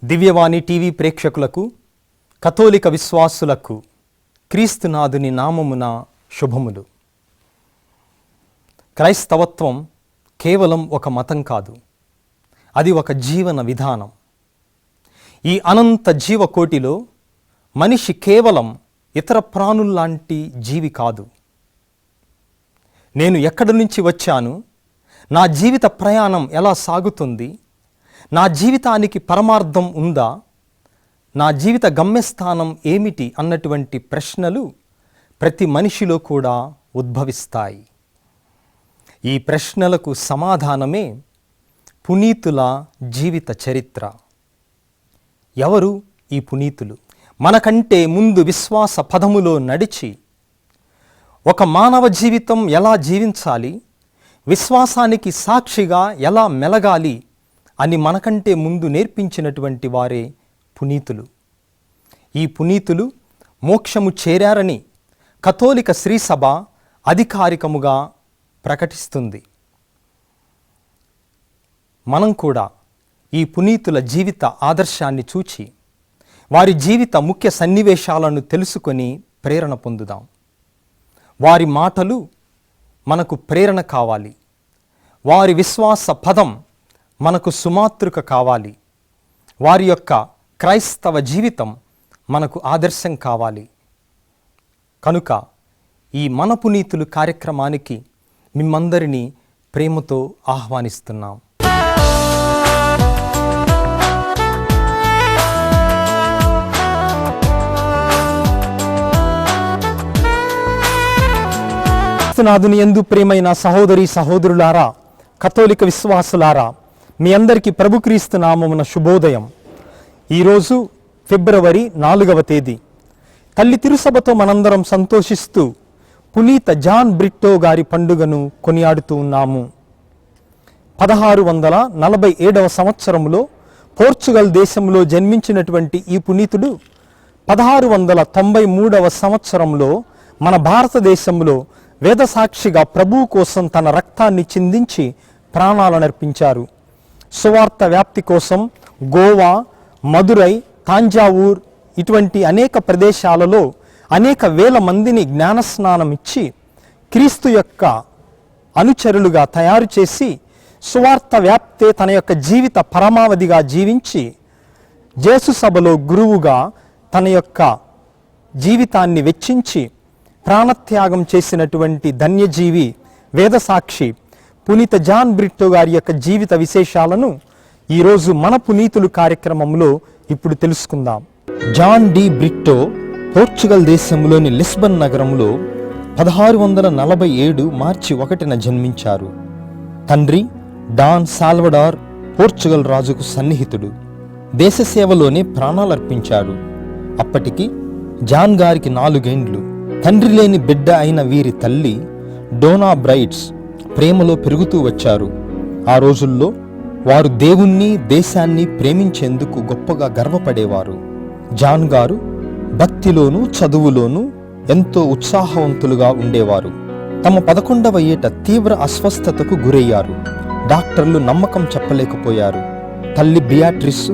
దివ్యవాణి TV ప్రేక్షకులకు, కథోలిక విశ్వాసులకు క్రీస్తునాథుని నామమున శుభములు. క్రైస్తవత్వం కేవలం ఒక మతం కాదు, అది ఒక జీవన విధానం. ఈ అనంత జీవకోటిలో మనిషి కేవలం ఇతర ప్రాణుల్లాంటి జీవి కాదు. నేను ఎక్కడి నుంచి వచ్చాను, నా జీవిత ప్రయాణం ఎలా సాగుతుంది, నా జీవితానికి పరమార్థం ఉందా, నా జీవిత గమ్యస్థానం ఏమిటి అన్నటువంటి ప్రశ్నలు ప్రతి మనిషిలో కూడా ఉద్భవిస్తాయి. ఈ ప్రశ్నలకు సమాధానమే పునీతుల జీవిత చరిత్ర. ఎవరు ఈ పునీతులు? మనకంటే ముందు విశ్వాస పదములో నడిచి ఒక మానవ జీవితం ఎలా జీవించాలి, విశ్వాసానికి సాక్షిగా ఎలా మెలగాలి అని మనకంటే ముందు నేర్పించినటువంటి వారే పునీతులు. ఈ పునీతులు మోక్షము చేరారని కథోలిక శ్రీసభ అధికారికముగా ప్రకటిస్తుంది. మనం కూడా ఈ పునీతుల జీవిత ఆదర్శాన్ని చూచి వారి జీవిత ముఖ్య సన్నివేశాలను తెలుసుకొని ప్రేరణ పొందుదాం. వారి మాటలు మనకు ప్రేరణ కావాలి, వారి విశ్వాస పదం మనకు సుమాతృక కావాలి, వారి యొక్క క్రైస్తవ జీవితం మనకు ఆదర్శం కావాలి. కనుక ఈ మన పునీతులు కార్యక్రమానికి మిమ్మందరినీ ప్రేమతో ఆహ్వానిస్తున్నాం. క్రీస్తునాథుని యందు ప్రియమైన సహోదరి సహోదరులారా, కథోలిక విశ్వాసులారా, మీ అందరికీ ప్రభు క్రీస్తు నామమున శుభోదయం. ఈరోజు ఫిబ్రవరి 4వ తేదీ. తల్లి తిరుసభతో మనందరం సంతోషిస్తూ పునీత జాన్ బ్రిట్టో గారి పండుగను కొనియాడుతూ ఉన్నాము. 1647వ సంవత్సరంలో పోర్చుగల్ దేశంలో జన్మించినటువంటి ఈ పునీతుడు 1693వ సంవత్సరంలో మన భారతదేశంలో వేదసాక్షిగా ప్రభువు కోసం తన రక్తాన్ని చిందించి ప్రాణాలనర్పించారు. సువార్త వ్యాప్తి కోసం గోవా, మదురై, తాంజావూర్ ఇటువంటి అనేక ప్రదేశాలలో అనేక వేల మందిని జ్ఞానస్నానం ఇచ్చి క్రీస్తు యొక్క అనుచరులుగా తయారు చేసి సువార్త వ్యాప్తే తన యొక్క జీవిత పరమావధిగా జీవించి జేసు సభలో గురువుగా తన యొక్క జీవితాన్ని వెచ్చించి ప్రాణత్యాగం చేసినటువంటి ధన్యజీవి వేదసాక్షి పునీత జాన్ బ్రిట్టో గారి యొక్క జీవిత విశేషాలను ఈరోజు మన పునీతులు కార్యక్రమంలో ఇప్పుడు తెలుసుకుందాం. జాన్ డి బ్రిట్టో పోర్చుగల్ దేశంలోని లిస్బన్ నగరంలో 1647 మార్చి 1న జన్మించారు. తండ్రి డాన్ సాల్వడార్ పోర్చుగల్ రాజుకు సన్నిహితుడు. దేశ సేవలోనే ప్రాణాలర్పించారు. అప్పటికి జాన్ గారికి 4 ఏండ్లు. తండ్రి లేని బిడ్డ అయిన వీరి తల్లి డోనా బ్రైట్స్ ప్రేమలో పెరుగుతూ వచ్చారు. ఆ రోజుల్లో వారు దేవుణ్ణి, దేశాన్ని ప్రేమించేందుకు గొప్పగా గర్వపడేవారు. జాన్ గారు భక్తిలోనూ చదువులోనూ ఎంతో ఉత్సాహవంతులుగా ఉండేవారు. తమ 11వ ఏట తీవ్ర అస్వస్థతకు గురయ్యారు. డాక్టర్లు నమ్మకం చెప్పలేకపోయారు. తల్లి బియాట్రిస్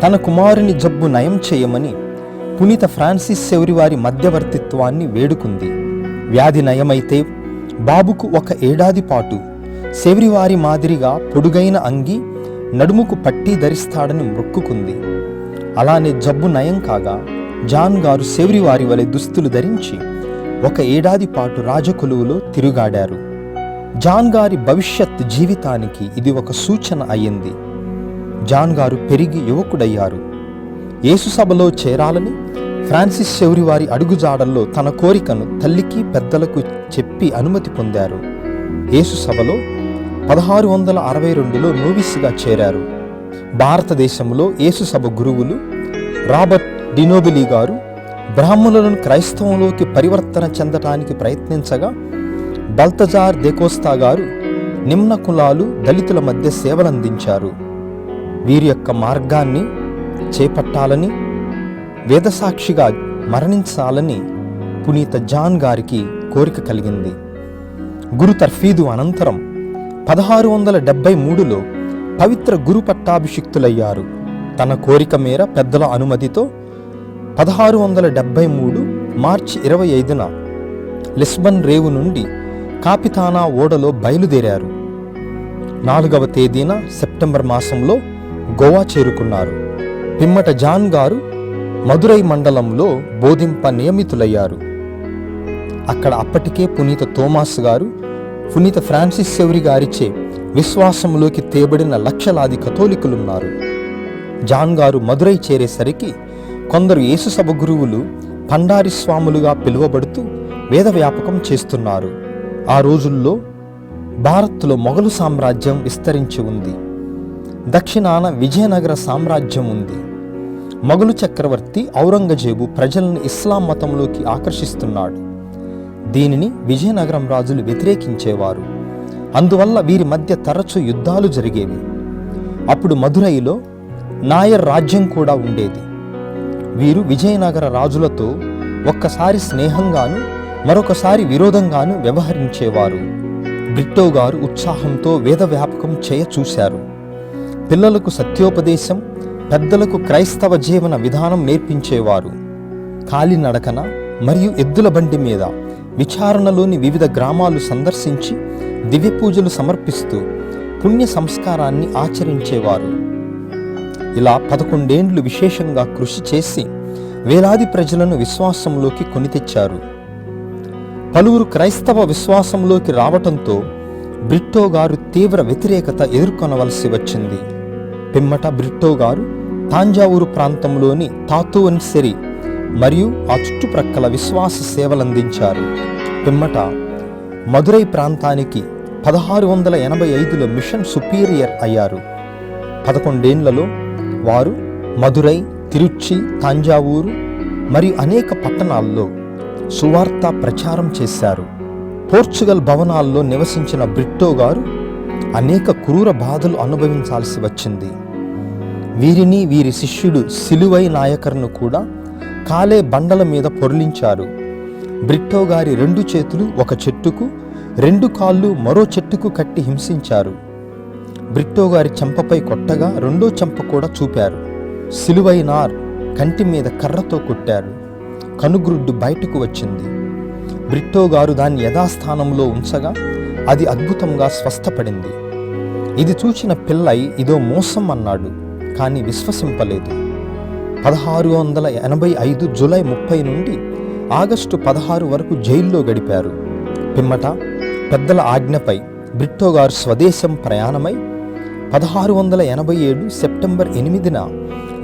తన కుమారుని జబ్బు నయం చేయమని పునీత ఫ్రాన్సిస్ సెవరి వారి మధ్యవర్తిత్వాన్ని వేడుకుంది. వ్యాధి నయమైతే బాబుకు 1 ఏడాది పాటు సెవరివారి మాదిరిగా పొడుగైన అంగి, నడుముకు పట్టీ ధరిస్తాడని మొక్కుకుంది. అలానే జబ్బు నయం కాగా జాన్ గారు సెవరివారి వలె దుస్తులు ధరించి 1 ఏడాది పాటు రాజకొలువులో తిరుగాడారు. జాన్ గారి భవిష్యత్ జీవితానికి ఇది ఒక సూచన అయ్యింది. జాన్ గారు పెరిగి యువకుడయ్యారు. యేసు సభలో చేరాలని ఫ్రాన్సిస్ సెవరి వారి అడుగుజాడల్లో తన కోరికను తల్లికి పెద్దలకు చెప్పి అనుమతి పొందారు. యేసు సభలో 1662లో నోవిస్గా చేరారు. భారతదేశంలో యేసు సభ గురువులు రాబర్ట్ డినోబిలి గారు బ్రాహ్మణులను క్రైస్తవంలోకి పరివర్తన చెందటానికి ప్రయత్నించగా, బల్తజార్ దెకోస్తా గారు నిమ్న కులాలు, దళితుల మధ్య సేవలందించారు. వీరి యొక్క మార్గాన్ని చేపట్టాలని, వేదసాక్షిగా మరణించాలని పునీత జాన్ గారికి కోరిక కలిగింది. గురు తర్ఫీదు అనంతరం 1673లో పవిత్ర గురు పట్టాభిషిక్తులయ్యారు. తన కోరిక మేర పెద్దల అనుమతితో 1673 మార్చి 25న లిస్బన్ రేవు నుండి కాపితానా ఓడలో బయలుదేరారు. 4వ తేదీన సెప్టెంబర్ మాసంలో గోవా చేరుకున్నారు. పిమ్మట జాన్ గారు మదురై మండలంలో బోధింప నియమితులయ్యారు. అక్కడ అప్పటికే పునీత థోమాస్ గారు, పునీత ఫ్రాన్సిస్ సెవరి గారిచే విశ్వాసంలోకి తేబడిన లక్షలాది కథోలికులున్నారు. జాన్ గారు మదురై చేరేసరికి కొందరు యేసుసభ గురువులు పండారి స్వాములుగా పిలువబడుతూ వేద వ్యాపకం చేస్తున్నారు. ఆ రోజుల్లో భారత్లో మొఘలు సామ్రాజ్యం విస్తరించి ఉంది. దక్షిణాన విజయనగర సామ్రాజ్యం ఉంది. మొఘలు చక్రవర్తి ఔరంగజేబు ప్రజలను ఇస్లాం మతంలోకి ఆకర్షిస్తున్నాడు. దీనిని విజయనగరం రాజులు వ్యతిరేకించేవారు. అందువల్ల వీరి మధ్య తరచూ యుద్ధాలు జరిగేవి. అప్పుడు మదురైలో నాయర్ రాజ్యం కూడా ఉండేది. వీరు విజయనగర రాజులతో ఒక్కసారి స్నేహంగాను మరొకసారి విరోధంగాను వ్యవహరించేవారు. బ్రిట్టో గారు ఉత్సాహంతో వేద వ్యాపకం చేయ చూశారు. పిల్లలకు సత్యోపదేశం, పెద్దలకు క్రైస్తవ జీవన విధానం నేర్పించేవారు. కాలినడకన మరియు ఎద్దుల బండి మీద విచారణలోని వివిధ గ్రామాలు సందర్శించి దివ్య పూజలు సమర్పిస్తూ పుణ్య సంస్కారాన్ని ఆచరించేవారు. ఇలా 11 ఏండ్లు విశేషంగా కృషి చేసి వేలాది ప్రజలను విశ్వాసంలోకి కొనితెచ్చారు. పలువురు క్రైస్తవ విశ్వాసంలోకి రావటంతో బ్రిట్టో గారు తీవ్ర వ్యతిరేకత ఎదుర్కొనవలసి వచ్చింది. పిమ్మట బ్రిట్టో గారు తాంజావూరు ప్రాంతంలోని తాతువన్సెరి మరియు ఆ చుట్టుప్రక్కల విశ్వాస సేవలందించారు. పిమ్మట మదురై ప్రాంతానికి 1685లో మిషన్ సుపీరియర్ అయ్యారు. 11 ఏండ్లలో వారు మదురై, తిరుచి, తాంజావూరు మరియు అనేక పట్టణాల్లో సువార్త ప్రచారం చేశారు. పోర్చుగల్ భవనాల్లో నివసించిన బ్రిట్టో గారు అనేక క్రూర బాధలు అనుభవించాల్సి వచ్చింది. వీరిని వీరి శిష్యుడు సిలువై నాయకర్ను కూడా కాలే బండల మీద పొర్లించారు. బ్రిట్టో గారి 2 చేతులు ఒక చెట్టుకు, 2 కాళ్ళు మరో చెట్టుకు కట్టి హింసించారు. బ్రిట్టో గారి చెంపపై కొట్టగా 2వ చెంప కూడా చూపారు. సిలువైనార్ కంటి మీద కర్రతో కొట్టారు. కనుగ్రుడ్డు బయటకు వచ్చింది. బ్రిట్టో గారు దాన్ని యథాస్థానంలో ఉంచగా అది అద్భుతంగా స్వస్థపడింది. ఇది చూచిన పిల్లై ఇదో మోసం అన్నాడు, కానీ విశ్వసింపలేదు. 1685 జూలై 30 నుండి ఆగస్టు 16 వరకు జైల్లో గడిపారు. పిమ్మట పెద్దల ఆజ్ఞపై బ్రిట్టో గారు స్వదేశం ప్రయాణమై 1687 సెప్టెంబర్ 8న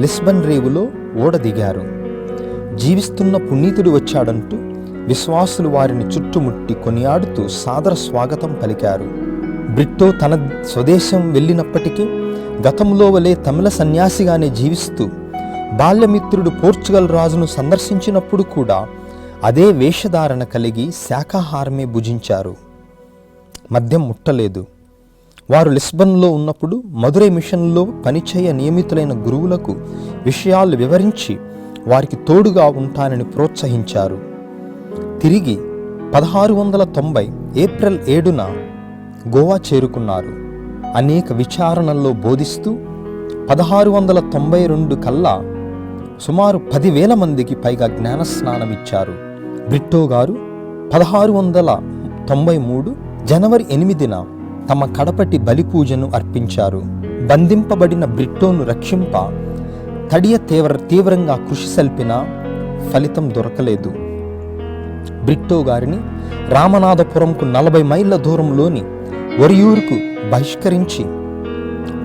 లిస్బన్ రేవులో ఓడ దిగారు. జీవిస్తున్న పునీతుడు వచ్చాడంటూ విశ్వాసులు వారిని చుట్టుముట్టి కొనియాడుతూ సాదర స్వాగతం పలికారు. బ్రిట్టో తన స్వదేశం వెళ్ళినప్పటికీ గతంలో వలె తమిళ సన్యాసిగానే జీవిస్తూ బాల్యమిత్రుడు పోర్చుగల్ రాజును సందర్శించినప్పుడు కూడా అదే వేషధారణ కలిగి శాకాహారమే భుజించారు. మద్యం ముట్టలేదు. వారు లిస్బన్లో ఉన్నప్పుడు మదురై మిషన్లో పనిచేయ నియమితులైన గురువులకు విషయాలు వివరించి వారికి తోడుగా ఉంటానని ప్రోత్సహించారు. తిరిగి 1690 ఏప్రిల్ 7న గోవా చేరుకున్నారు. అనేక విచారణల్లో బోధిస్తూ 1692 కల్లా సుమారు 10,000 మందికి పైగా జ్ఞానస్నానమిచ్చారు. బ్రిట్టో గారు 1693 జనవరి 8న తమ కడపటి బలిపూజను అర్పించారు. బంధింపబడిన బ్రిట్టోను రక్షింప తడియ తీవ్రంగా కృషి సల్పినా ఫలితం దొరకలేదు. బ్రిట్టో గారిని రామనాథపురంకు 40 మైళ్ళ దూరంలోని ఒరియూరుకు బహిష్కరించి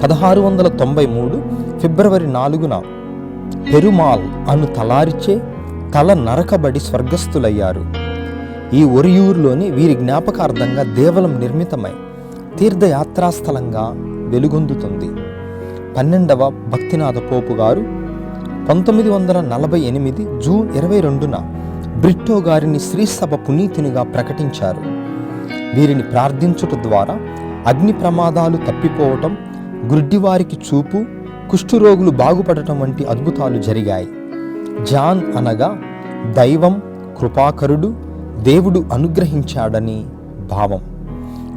1693 ఫిబ్రవరి 4న పెరుమాల్ అను తలారిచే తల నరకబడి స్వర్గస్థులయ్యారు. ఈ ఒరియూరులోని వీరి జ్ఞాపకార్థంగా దేవాలయం నిర్మితమై తీర్థయాత్రాస్థలంగా వెలుగొందుతుంది. 12వ భక్తినాథ పోపు గారు 1948 జూన్ 22న బ్రిట్టో గారిని శ్రీసభ పునీతునిగా ప్రకటించారు. వీరిని ప్రార్థించుట ద్వారా అగ్ని ప్రమాదాలు తప్పిపోవటం, గుడ్డివారికి చూపు, కుష్ఠరోగులు బాగుపడటం వంటి అద్భుతాలు జరిగాయి. జాన్ అనగా దైవం, కృపాకరుడు, దేవుడు అనుగ్రహించాడని భావం.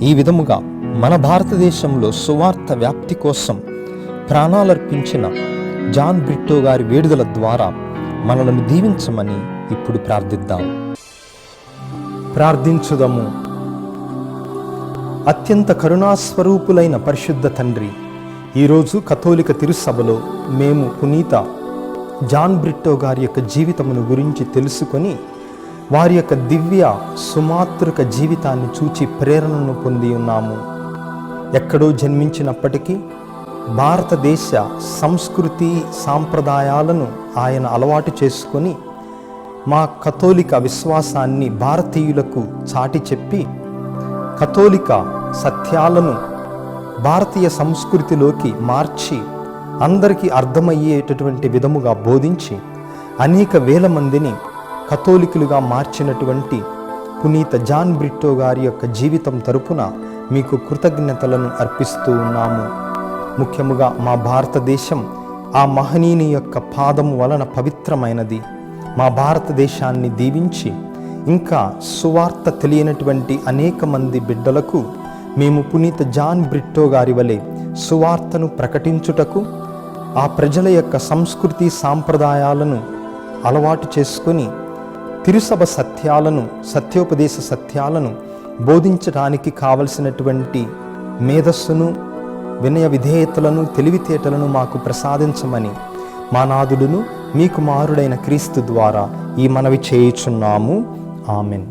ఈ విధముగా మన భారతదేశంలో సువార్త వ్యాప్తి కోసం ప్రాణాలర్పించిన జాన్ బ్రిట్టో గారి వేడుదల ద్వారా మనలను దీవించమని ఇప్పుడు ప్రార్థిద్దాం. ప్రార్థించుదము. అత్యంత కరుణాస్వరూపులైన పరిశుద్ధ తండ్రి, ఈరోజు కథోలిక తిరుసభలో మేము పునీత జాన్ బ్రిట్టో గారి యొక్క జీవితమును గురించి తెలుసుకొని వారి యొక్క దివ్య సుమాతృక జీవితాన్ని చూచి ప్రేరణను పొంది ఉన్నాము. ఎక్కడో జన్మించినప్పటికీ భారతదేశ సంస్కృతి సాంప్రదాయాలను ఆయన అలవాటు చేసుకొని మా కథోలిక విశ్వాసాన్ని భారతీయులకు చాటి చెప్పి కథోలిక సత్యాలను భారతీయ సంస్కృతిలోకి మార్చి అందరికీ అర్థమయ్యేటటువంటి విధముగా బోధించి అనేక వేల మందిని కథోలికులుగా మార్చినటువంటి పునీత జాన్ బ్రిట్టో గారి యొక్క జీవితం తరపున మీకు కృతజ్ఞతలను అర్పిస్తూ ఉన్నాము. ముఖ్యముగా మా భారతదేశం ఆ మహనీయుని యొక్క పాదము వలన పవిత్రమైనది. మా భారతదేశాన్ని దీవించి ఇంకా సువార్త తెలియనటువంటి అనేక మంది బిడ్డలకు మేము పునీత జాన్ బ్రిట్టో గారి వలె సువార్తను ప్రకటించుటకు, ఆ ప్రజల యొక్క సంస్కృతి సాంప్రదాయాలను అలవాటు చేసుకొని తిరుసభ సత్యాలను, సత్యోపదేశ సత్యాలను బోధించడానికి కావలసినటువంటి మేధస్సును, వినయ విధేయతలను, తెలివితేటలను మాకు ప్రసాదించమని మా నాథుడును మీ కుమారుడైన క్రీస్తు ద్వారా ఈ మనవి చేయుచున్నాము. ఆమెన్.